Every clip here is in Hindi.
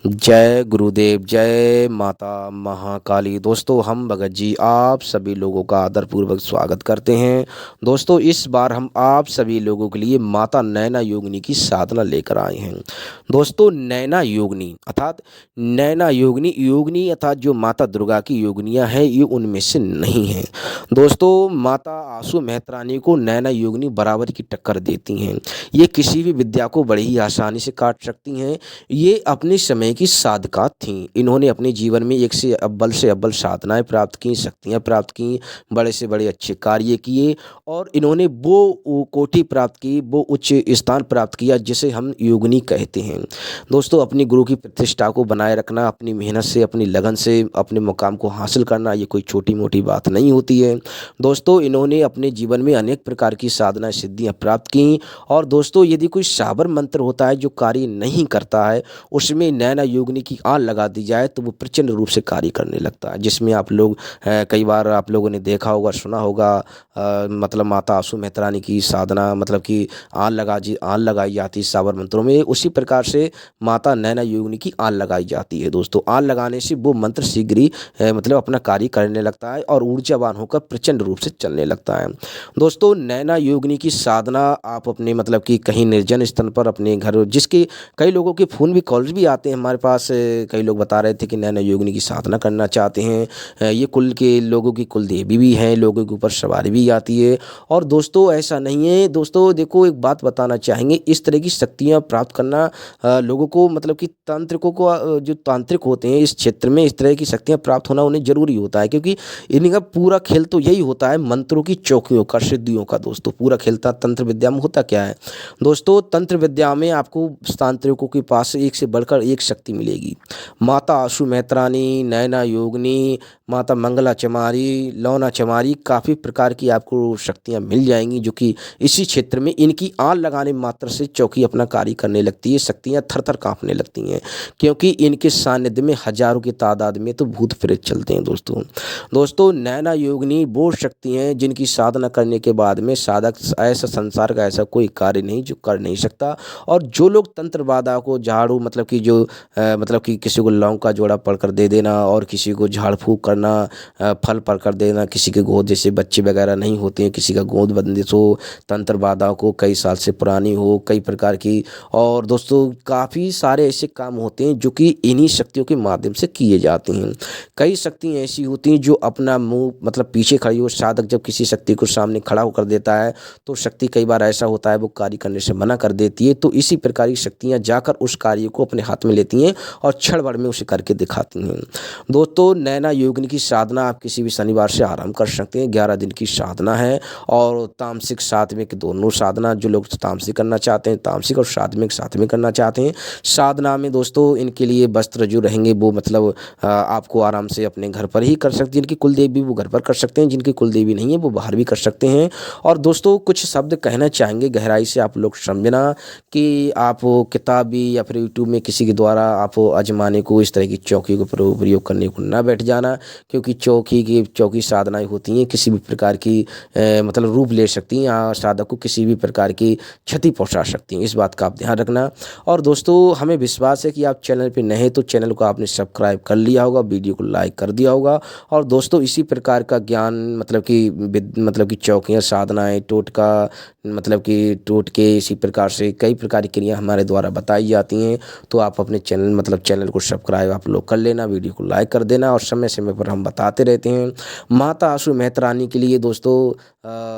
जय गुरुदेव, जय माता महाकाली। दोस्तों, हम भगत जी आप सभी लोगों का आदरपूर्वक स्वागत करते हैं। दोस्तों, इस बार हम आप सभी लोगों के लिए माता नैना योगिनी की साधना लेकर आए हैं। दोस्तों, नैना योगिनी योगिनी अर्थात जो माता दुर्गा की योगिनियाँ हैं, ये उनमें से नहीं हैं। दोस्तों, माता आसू मेहतरानी को नैना योगिनी बराबर की टक्कर देती हैं। ये किसी भी विद्या को बड़ी ही आसानी से काट सकती हैं। ये अपने समय की साधका थीं। इन्होंने अपने जीवन में एक से अव्वल साधनाएँ प्राप्त की, शक्तियाँ प्राप्त की, बड़े से बड़े अच्छे कार्य किए और इन्होंने वो कोटि प्राप्त की, वो उच्च स्थान प्राप्त किया जिसे हम योगिनी कहते हैं। दोस्तों, अपनी गुरु की प्रतिष्ठा को बनाए रखना, अपनी मेहनत से, अपनी लगन से अपने मुकाम को हासिल करना, ये कोई छोटी-मोटी बात नहीं होती है। दोस्तों, इन्होंने अपने जीवन में अनेक प्रकार की साधनाएँ, सिद्धियाँ प्राप्त की और दोस्तों, यदि कोई साबर मंत्र होता है जो कार्य नहीं करता है, उसमें नैना योगिनी की आन लगा दी जाए तो वो प्रचंड रूप से कार्य करने लगता है। जिसमें आप लोग कई बार आप लोगों ने देखा होगा, सुना होगा, मतलब माता आसू मेहतरानी की साधना मतलब कि आन लगाई जाती है साबर मंत्रों में। उसी प्रकार से माता नैना योगिनी की आन लगाई जाती है। दोस्तों, आन लगाने से वो मंत्र शीघ्र ही मतलब अपना कार्य करने लगता है और ऊर्जावान होकर प्रचंड रूप से चलने लगता है। दोस्तों, नैना योगिनी की साधना आप अपने मतलब कि कहीं निर्जन स्थान पर अपने घर, जिसके कई लोगों के फ़ोन भी कॉल्स भी आते हैं हमारे पास। कई लोग बता रहे थे कि नैना योगिनी की साधना करना चाहते हैं। ये कुल के लोगों की कुल देवी भी हैं, लोगों के ऊपर सवारी भी आती है। और दोस्तों, ऐसा नहीं है। दोस्तों देखो, एक बात बताना चाहेंगे, इस तरह की शक्तियाँ प्राप्त करना लोगों को मतलब कि तांत्रिकों को जो तांत्रिक होते हैं इस क्षेत्र में, इस तरह की शक्तियाँ प्राप्त होना उन्हें ज़रूरी होता है, क्योंकि इनका पूरा खेल तो यही होता है मंत्रों की चौकियों का, सिद्धियों का। दोस्तों, पूरा खेलता तंत्र विद्या में होता क्या है? दोस्तों, तंत्र विद्या में आपको तांत्रिकों के पास एक से बढ़कर एक शक्ति मिलेगी। माता आशु मेहतरानी, नैना योगिनी, माता मंगला चमारी, लौना चमारी, काफ़ी प्रकार की आपको शक्तियाँ मिल जाएंगी जो कि इसी क्षेत्र में इनकी आन लगाने मात्र से चौकी अपना कार्य करने लगती है। शक्तियाँ थर थर काँपने लगती हैं, क्योंकि इनके सानिध्य में हजारों की तादाद में तो भूत प्रेत चलते हैं। दोस्तों, नैना योगिनी वो शक्ति हैं जिनकी साधना करने के बाद में साधक ऐसा संसार का ऐसा कोई कार्य नहीं जो कर नहीं सकता। और जो लोग तंत्र बाधा को झाड़ू मतलब कि जो मतलब कि किसी को लौंग का जोड़ा पढ़कर दे देना और किसी को झाड़ फूँक करना, फल पढ़कर देना, किसी के गोद जैसे बच्चे वगैरह नहीं होते हैं, किसी का गोद बंदिश हो, तंत्र बाधा को कई साल से पुरानी हो, कई प्रकार की। और दोस्तों, काफ़ी सारे ऐसे काम होते हैं जो कि इन्हीं शक्तियों के माध्यम से किए जाते हैं। कई शक्तियाँ ऐसी होती हैं जो अपना मुँह मतलब पीछे खड़ी हो, साधक जब किसी शक्ति को सामने खड़ा होकर देता है तो शक्ति कई बार ऐसा होता है वो कार्य करने से मना कर देती है। तो इसी प्रकार की शक्तियाँ जाकर उस कार्य को अपने हाथ में लेती हैं और क्षण भर में उसे करके दिखाती हैं। दोस्तों, नैना योगिनी की साधना आप किसी भी शनिवार से आरंभ कर सकते हैं। 11 दिन की साधना है और तामसिक सात्विक दोनों साधना, जो लोग तामसिक करना चाहते हैं तामसिक और सात्विक साथ में करना चाहते हैं। साधना में दोस्तों इनके लिए वस्त्र जो रहेंगे वो मतलब आपको आराम से अपने घर पर ही कर सकते हैं। जिनकी कुल देवी वो घर पर कर सकते हैं, जिनकी कुल देवी नहीं है वो बाहर भी कर सकते हैं। और दोस्तों, कुछ शब्द कहना चाहेंगे, गहराई से आप लोग समझना कि आप किताबी या फिर यूट्यूब में किसी के द्वारा आप आजमाने को इस तरह की चौकी को प्रयोग करने को ना बैठ जाना, क्योंकि चौकी साधनाएं होती हैं किसी भी प्रकार की मतलब रूप ले सकती हैं या साधक को किसी भी प्रकार की क्षति पहुंचा सकती हैं। इस बात का आप ध्यान रखना। और दोस्तों, हमें विश्वास है कि आप चैनल पे नए हैं तो चैनल को आपने सब्सक्राइब कर लिया होगा, वीडियो को लाइक कर दिया होगा। और दोस्तों, इसी प्रकार का ज्ञान मतलब कि चौकियाँ, साधनाएँ, टोटका मतलब कि टोटके, इसी प्रकार से कई प्रकार की क्रिया हमारे द्वारा बताई जाती हैं। तो आप अपने चैनल को सब्सक्राइब आप लोग कर लेना, वीडियो को लाइक कर देना और समय समय पर हम बताते रहते हैं। माता आशु मेहतरानी के लिए दोस्तों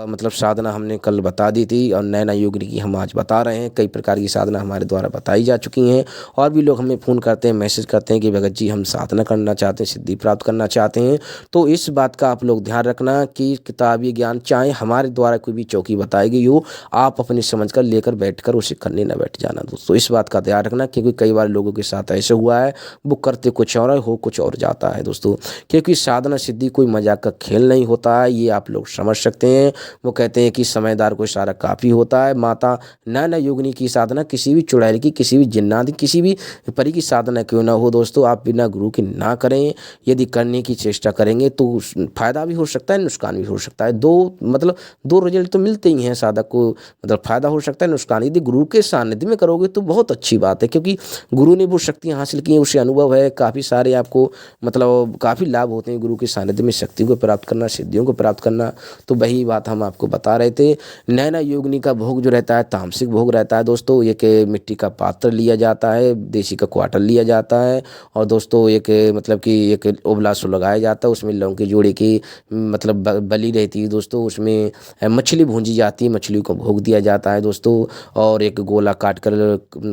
मतलब साधना हमने कल बता दी थी और नैना योगिनी की हम आज बता रहे हैं। कई प्रकार की साधना हमारे द्वारा बताई जा चुकी हैं और भी लोग हमें फ़ोन करते हैं, मैसेज करते हैं कि भगत जी हम साधना करना चाहते हैं, सिद्धि प्राप्त करना चाहते हैं। तो इस बात का आप लोग ध्यान रखना कि किताबी ज्ञान चाहे हमारे द्वारा कोई भी चौकी बताई गई हो, आप अपनी समझ कर लेकर बैठकर उसे करने न बैठ जाना। दोस्तों, इस बात का ध्यान रखना, क्योंकि कई बार लोगों के साथ ऐसे हुआ है वो करते कुछ और हो कुछ और जाता है। दोस्तों, क्योंकि साधना सिद्धि कोई मजाक का खेल नहीं होता है, ये आप लोग समझ सकते हैं। हैं। वो कहते हैं कि समझदार को इशारा काफ़ी होता है। माता नैना योगिनी की साधना किसी भी चुड़ैल की, किसी भी जिन्नात की, किसी भी परी की साधना क्यों ना हो दोस्तों, आप बिना गुरु के ना करें। यदि करने की चेष्टा करेंगे तो फ़ायदा भी हो सकता है, नुकसान भी हो सकता है। दो रिजल्ट तो मिलते ही हैं साधक को, मतलब फ़ायदा हो सकता है, नुकसान। यदि गुरु के सानिध्य में करोगे तो बहुत अच्छी बात है, क्योंकि गुरु ने वो शक्तियाँ हासिल की हैं, उसे अनुभव है, काफ़ी सारे आपको मतलब काफ़ी लाभ होते हैं गुरु के सानिध्य में शक्तियों को प्राप्त करना, सिद्धियों को प्राप्त करना। तो वही बात हम आपको बता रहे थे। नैना योगिनी का भोग जो रहता है तामसिक भोग रहता है दोस्तों। एक मिट्टी का पात्र लिया जाता है, देसी का क्वार्टर लिया जाता है, और दोस्तों एक मतलब कि एक उबलासो लगाया जाता है, उसमें लौंग के जोड़े की मतलब बलि रहती है दोस्तों। उसमें मछली भूंजी जाती है, मछली को भोग दिया जाता है दोस्तों। और एक गोला काट कर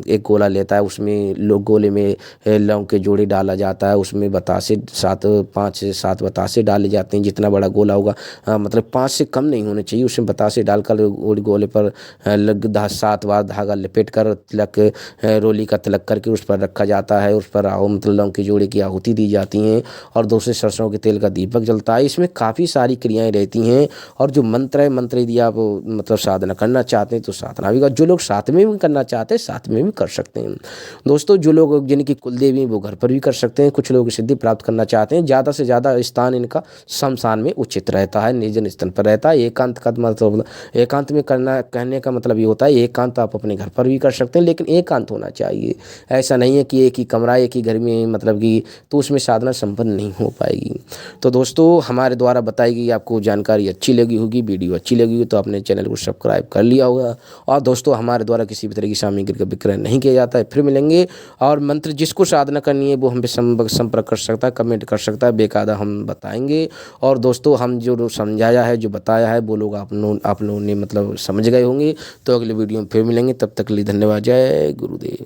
एक गोला लेता है, उसमें लोग गोले में लौंग के जोड़े डाला जाता है, उसमें बतासे 5 से 7 बतासे डाले जाते हैं। जितना बड़ा गोला होगा मतलब 5 से कम नहीं होने चाहिए, उसमें बतासे डालकर गोले पर 7 बार धागा लपेट कर तिलक रोली का तिलक करके उस पर रखा जाता है। उस पर मतलब लौंग के जोड़े की आहुति दी जाती हैं, और दूसरे सरसों के तेल का दीपक जलता है। इसमें काफ़ी सारी क्रियाएं रहती हैं। और जो मंत्र है, मंत्र यदि आप मतलब साधना करना चाहते हैं तो साधना भी, जो लोग साथ में भी करना चाहते हैं साथ में भी कर सकते हैं दोस्तों। जो लोग जिनकी कुलदेवी वो घर पर भी कर सकते हैं। कुछ लोग सिद्धि प्राप्त करना चाहते हैं, ज़्यादा से ज़्यादा स्थान इनका शमशान में उचित रहता है, निर्जन स्थान पर रहता है। एकांत का मतलब, एकांत में करना कहने का मतलब ये होता है एकांत आप अपने घर पर भी कर सकते हैं, लेकिन एकांत होना चाहिए। ऐसा नहीं है कि एक ही कमरा, एक ही घर में मतलब कि, तो उसमें साधना संपन्न नहीं हो पाएगी। तो दोस्तों हमारे द्वारा बताई गई आपको जानकारी अच्छी लगी होगी, वीडियो अच्छी लगी होगी तो अपने चैनल को सब्सक्राइब कर लिया होगा। और दोस्तों हमारे द्वारा किसी भी तरह की सामग्री का विक्रय नहीं किया जाता है। फिर मिलेंगे। और मंत्र जिसको साधना करनी है वो हम पे संपर्क कर सकता है, कमेंट कर सकता है, बेकायदा हम बताएंगे। और दोस्तों हम जो समझाया है, जो बताया है, वो लोग आप लोगों ने मतलब समझ गए होंगे। तो अगले वीडियो में फिर मिलेंगे, तब तक के लिए धन्यवाद। जय गुरुदेव।